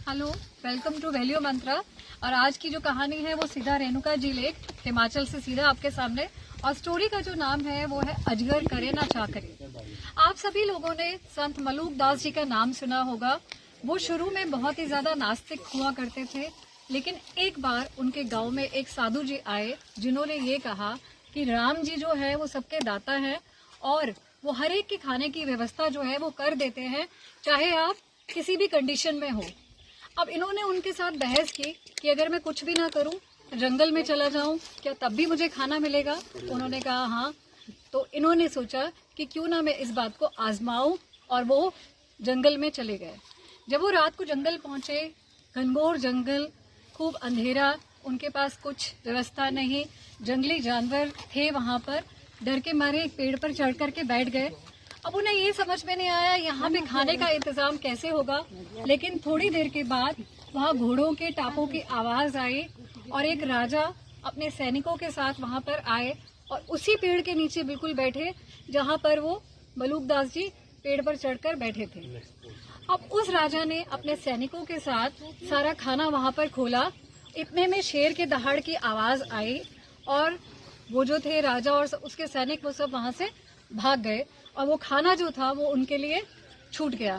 Hello, welcome to value मंत्रा। और आज की जो कहानी है वो सीधा रेणुका जी लेक हिमाचल से सीधा आपके सामने। और स्टोरी का जो नाम है वो है अजगर करे ना चाकरी। आप सभी लोगों ने संत मलूक दास जी का नाम सुना होगा। वो शुरू में बहुत ही ज्यादा नास्तिक हुआ करते थे, लेकिन एक बार उनके गांव में एक साधु जी आए जिन्होंने ये कहा कि राम जी जो है वो सबके दाता है और वो हर एक के खाने की व्यवस्था जो है वो कर देते हैं, चाहे आप किसी भी कंडीशन में हो। अब इन्होंने उनके साथ बहस की कि अगर मैं कुछ भी ना करूं, जंगल में चला जाऊं, क्या तब भी मुझे खाना मिलेगा? उन्होंने कहा हाँ। तो इन्होंने सोचा कि क्यों ना मैं इस बात को आजमाऊं, और वो जंगल में चले गए। जब वो रात को जंगल पहुंचे, घनघोर जंगल, खूब अंधेरा, उनके पास कुछ व्यवस्था नहीं, जंगली जानवर थे वहां पर। डर के मारे एक पेड़ पर चढ़ करके बैठ गए। अब उन्हें ये समझ में नहीं आया यहाँ पे खाने का इंतजाम कैसे होगा, लेकिन थोड़ी देर के बाद वहाँ घोड़ों के टापों की आवाज आई और एक राजा अपने सैनिकों के साथ वहाँ पर आए और उसी पेड़ के नीचे बिल्कुल बैठे जहाँ पर वो मलूक दास जी पेड़ पर चढ़कर बैठे थे। अब उस राजा ने अपने सैनिकों के साथ सारा खाना वहाँ पर खोला। इतने में शेर के दहाड़ की आवाज आई और वो जो थे राजा और उसके सैनिक वो सब वहाँ से भाग गए और वो खाना जो था वो उनके लिए छूट गया।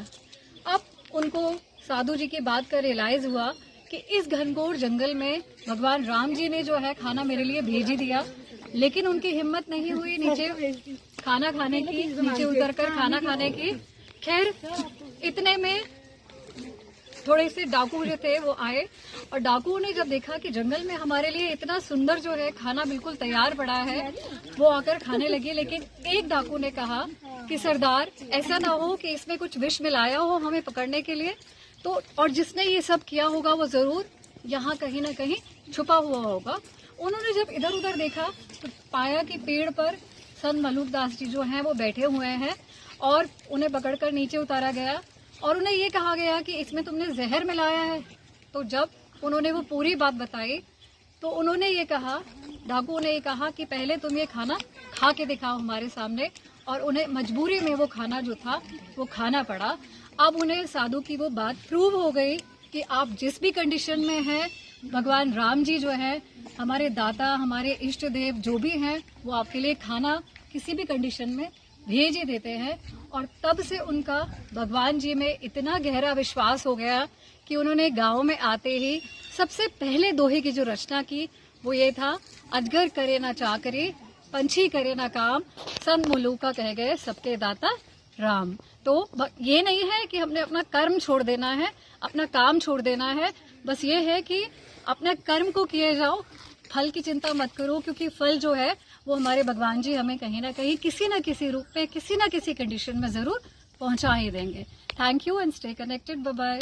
अब उनको साधु जी की बात का रियलाइज हुआ कि इस घनघोर जंगल में भगवान राम जी ने जो है खाना मेरे लिए भेज ही दिया, लेकिन उनकी हिम्मत नहीं हुई नीचे खाना खाने की, नीचे उतरकर खाना खाने की। खैर, इतने में थोड़े से डाकू जो थे वो आए और डाकुओं ने जब देखा कि जंगल में हमारे लिए इतना सुंदर जो है खाना बिल्कुल तैयार पड़ा है, वो आकर खाने लगे। लेकिन एक डाकू ने कहा कि सरदार, ऐसा ना हो कि इसमें कुछ विष मिलाया हो हमें पकड़ने के लिए, तो और जिसने ये सब किया होगा वो जरूर यहाँ कहीं ना कहीं छुपा हुआ होगा। उन्होंने जब इधर उधर देखा तो पाया कि पेड़ पर संत मलूक दास जी जो हैं वो बैठे हुए हैं और उन्हें पकड़कर नीचे उतारा गया और उन्हें ये कहा गया कि इसमें तुमने जहर मिलाया है। तो जब उन्होंने वो पूरी बात बताई तो उन्होंने ये कहा, डाकुओं ने ये कहा कि पहले तुम ये खाना खा के दिखाओ हमारे सामने, और उन्हें मजबूरी में वो खाना जो था वो खाना पड़ा। अब उन्हें साधु की वो बात प्रूव हो गई कि आप जिस भी कंडीशन में हैं, भगवान राम जी जो है हमारे दाता, हमारे इष्ट देव जो भी हैं, वो आपके लिए खाना किसी भी कंडीशन में भेज ही देते हैं। और तब से उनका भगवान जी में इतना गहरा विश्वास हो गया कि उन्होंने गांव में आते ही सबसे पहले दोहे की जो रचना की वो ये था, अजगर करे ना चाकरी, पंछी करे ना काम, संत मलूका कह गए सबके दाता राम। तो ये नहीं है कि हमने अपना कर्म छोड़ देना है, अपना काम छोड़ देना है, बस ये है कि अपने कर्म को किए जाओ, फल की चिंता मत करो, क्योंकि फल जो है वो हमारे भगवान जी हमें कहीं ना कहीं किसी न किसी रूप में, किसी न किसी कंडीशन में जरूर पहुंचा ही देंगे। Thank you and stay connected. Bye bye.